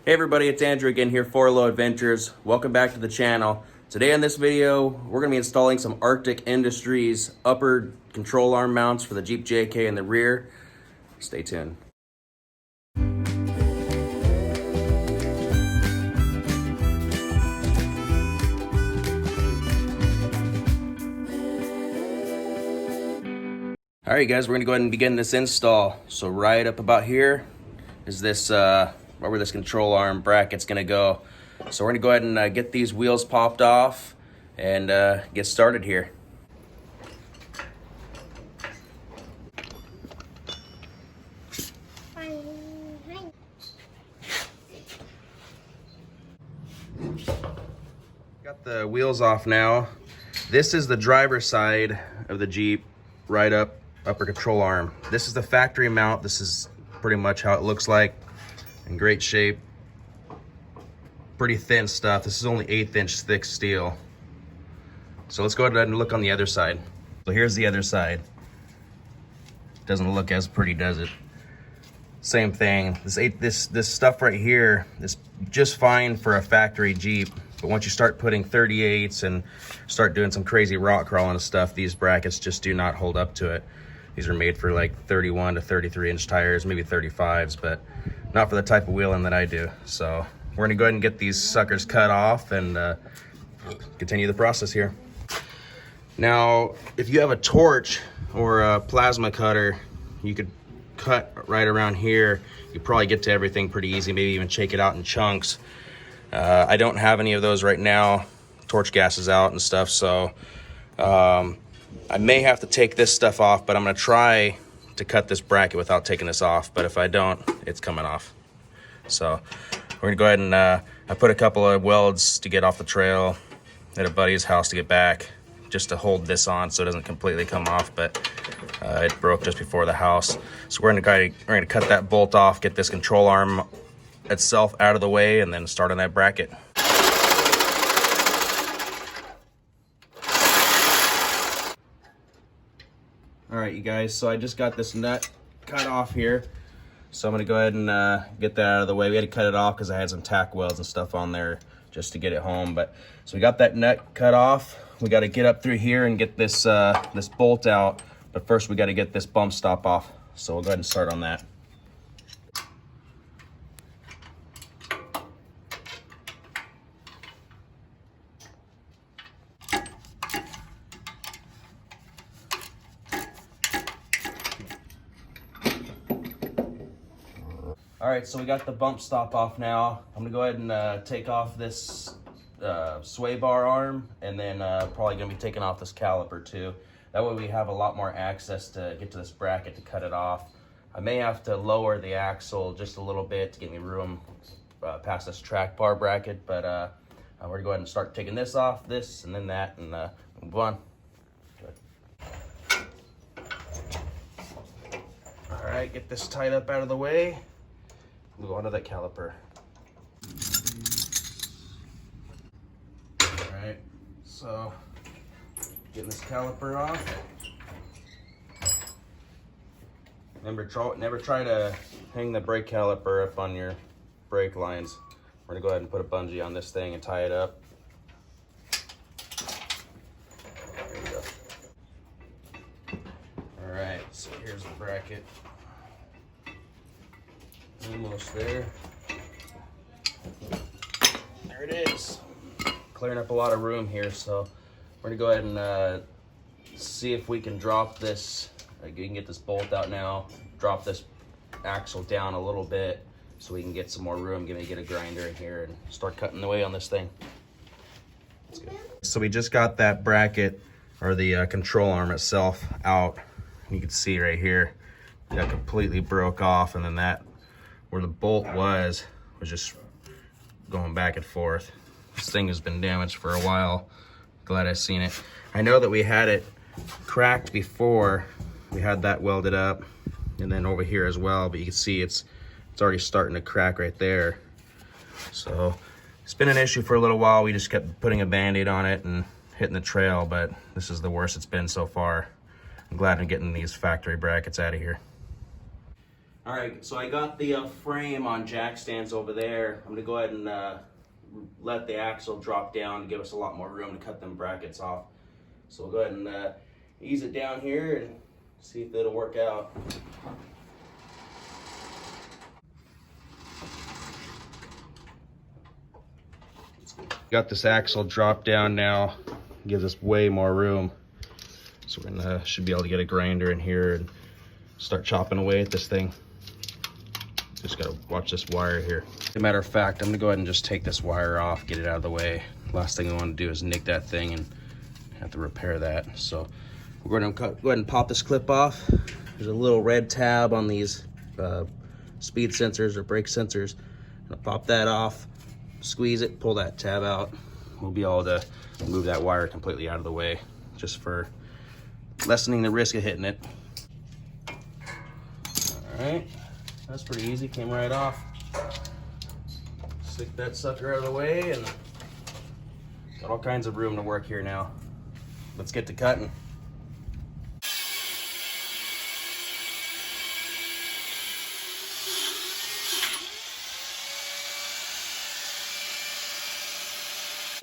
Hey everybody, it's Andrew again here for Low Adventures. Welcome back to the channel. Today in this video, we're going to be installing some Artec Industries upper control arm mounts for the Jeep JK in the rear. Stay tuned. Alright guys, we're going to go ahead and begin this install. So right up about here is this where this control arm bracket's going to go. So we're going to go ahead and get these wheels popped off and get started here. Got the wheels off now. This is the driver's side of the Jeep, right upper control arm. This is the factory mount. This is pretty much how it looks like. In great shape. Pretty thin stuff. This is only 1/8 inch thick steel. So let's go ahead and look on the other side. So here's the other side. Doesn't look as pretty, does it? Same thing. This stuff right here is just fine for a factory Jeep. But once you start putting 38s and start doing some crazy rock crawling and stuff, these brackets just do not hold up to it. These are made for like 31 to 33 inch tires, maybe 35s, but not for the type of wheeling that I do. So we're gonna go ahead and get these suckers cut off and continue the process here. Now, if you have a torch or a plasma cutter, you could cut right around here. You probably get to everything pretty easy, maybe even shake it out in chunks. I don't have any of those right now. Torch gas is out and stuff, so I may have to take this stuff off, but I'm gonna try to cut this bracket without taking this off. But if I don't, it's coming off. So we're gonna go ahead and I put a couple of welds to get off the trail at a buddy's house to get back, just to hold this on so it doesn't completely come off, but it broke just before the house. So we're gonna cut that bolt off, get this control arm itself out of the way, and then start on that bracket. All right, you guys, so I just got this nut cut off here. So I'm gonna go ahead and get that out of the way. We had to cut it off because I had some tack welds and stuff on there just to get it home. But so we got that nut cut off. We got to get up through here and get this this bolt out. But first we got to get this bump stop off. So we'll go ahead and start on that. All right, so we got the bump stop off now. I'm gonna go ahead and take off this sway bar arm, and then probably gonna be taking off this caliper too. That way we have a lot more access to get to this bracket to cut it off. I may have to lower the axle just a little bit to get me room past this track bar bracket, but we're gonna go ahead and start taking this off, this, and then that, and move on. Good. All right, get this tied up out of the way. Move on to that caliper. All right, so getting this caliper off. Never try to hang the brake caliper up on your brake lines. We're gonna go ahead and put a bungee on this thing and tie it up. There we go. All right, so here's the bracket. Almost there. There it is. Clearing up a lot of room here, so we're gonna go ahead and see if we can drop this. You can get this bolt out now. Drop this axle down a little bit so we can get some more room. Get a grinder in here and start cutting away on this thing. That's good. So we just got that bracket, or the control arm itself, out. You can see right here that completely broke off, and then that where the bolt was just going back and forth. This thing has been damaged for a while. Glad I've seen it. I know that we had it cracked before. We had that welded up, and then over here as well, but you can see it's already starting to crack right there. So it's been an issue for a little while. We just kept putting a band-aid on it and hitting the trail, but this is the worst it's been so far. I'm glad I'm getting these factory brackets out of here. All right, so I got the frame on jack stands over there. I'm gonna go ahead and let the axle drop down to give us a lot more room to cut them brackets off. So we'll go ahead and ease it down here and see if it'll work out. Got this axle dropped down now, gives us way more room. So we're gonna should be able to get a grinder in here and start chopping away at this thing. Just gotta watch this wire here. As a matter of fact, I'm gonna go ahead and just take this wire off, get it out of the way. Last thing we want to do is nick that thing and have to repair that. So we're gonna go ahead and pop this clip off. There's a little red tab on these speed sensors or brake sensors. I'm gonna pop that off, squeeze it, pull that tab out. We'll be able to move that wire completely out of the way, just for lessening the risk of hitting it. All right, that's pretty easy, came right off. Stick that sucker out of the way and got all kinds of room to work here now. Let's get to cutting.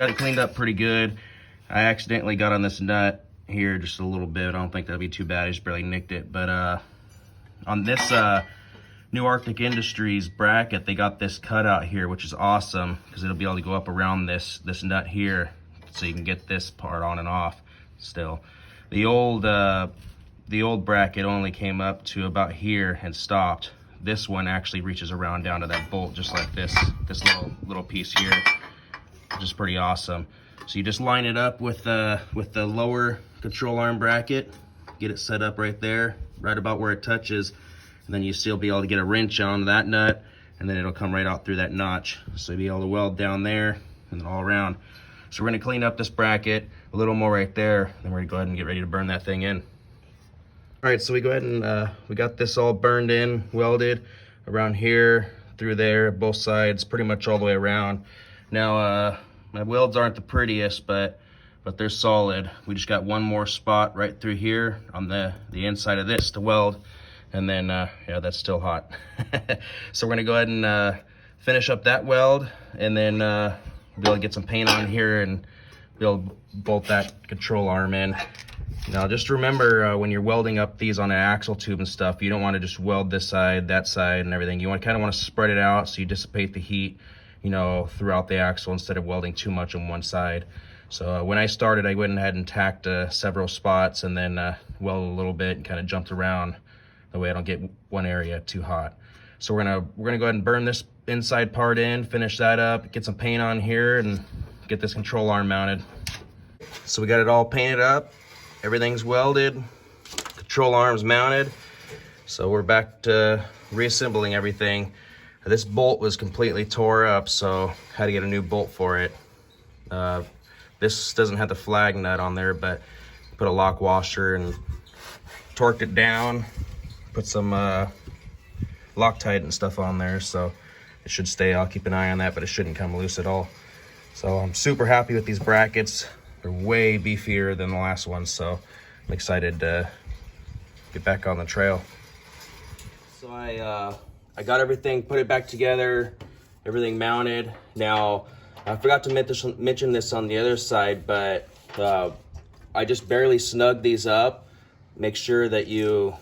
Got it cleaned up pretty good. I accidentally got on this nut here just a little bit. I don't think that'll be too bad. I just barely nicked it. But on this new Arctic Industries bracket, they got this cutout here, which is awesome because it'll be able to go up around this nut here, so you can get this part on and off. Still, the old bracket only came up to about here and stopped. This one actually reaches around down to that bolt, just like this little piece here, which is pretty awesome. So you just line it up with the lower control arm bracket, get it set up right there, right about where it touches, and then you still be able to get a wrench on that nut, and then it'll come right out through that notch. So you'll be able to weld down there and then all around. So we're gonna clean up this bracket, a little more right there, then we're gonna go ahead and get ready to burn that thing in. All right, so we go ahead and we got this all burned in, welded around here, through there, both sides, pretty much all the way around. Now, my welds aren't the prettiest, but they're solid. We just got one more spot right through here on the inside of this to weld, and then, yeah, that's still hot. So we're gonna go ahead and finish up that weld, and then be able to get some paint on here and be able to bolt that control arm in. Now, just remember when you're welding up these on an axle tube and stuff, you don't want to just weld this side, that side, and everything. You kind of want to spread it out so you dissipate the heat, you know, throughout the axle instead of welding too much on one side. So when I started, I went ahead and tacked several spots and then welded a little bit and kind of jumped around. That way I don't get one area too hot. So we're gonna go ahead and burn this inside part in, finish that up, get some paint on here, and get this control arm mounted. So we got it all painted up, everything's welded, control arm's mounted. So we're back to reassembling everything. This bolt was completely tore up, so had to get a new bolt for it. This doesn't have the flag nut on there, but put a lock washer and torqued it down, put some Loctite and stuff on there, so it should stay. I'll keep an eye on that, but it shouldn't come loose at all. So I'm super happy with these brackets. They're way beefier than the last ones, so I'm excited to get back on the trail. So I got everything, put it back together, everything mounted. Now, I forgot to mention this on the other side, but I just barely snugged these up. Make sure that you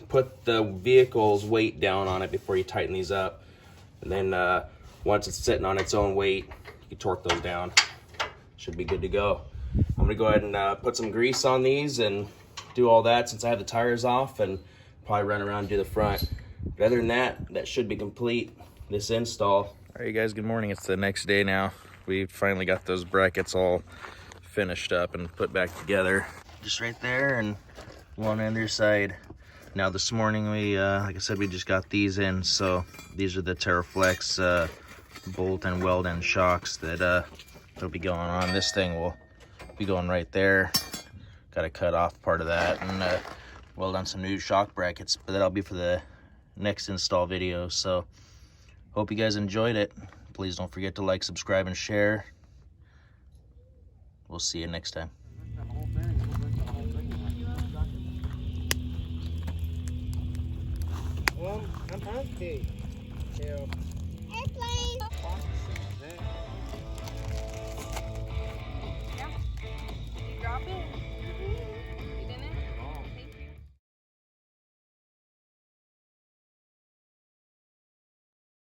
put the vehicle's weight down on it before you tighten these up. And then once it's sitting on its own weight, you torque those down. Should be good to go. I'm gonna go ahead and put some grease on these and do all that since I have the tires off, and probably run around and do the front. But other than that, that should be complete, this install. All right, you guys, good morning. It's the next day now. We finally got those brackets all finished up and put back together. Just right there, and one on either side. Now this morning we, like I said, we just got these in. So these are the TerraFlex bolt and weld end shocks that will be going on. This thing will be going right there. Got to cut off part of that and weld on some new shock brackets, but that'll be for the next install video. So hope you guys enjoyed it. Please don't forget to like, subscribe, and share. We'll see you next time. Well, I'm Artec. Yeah.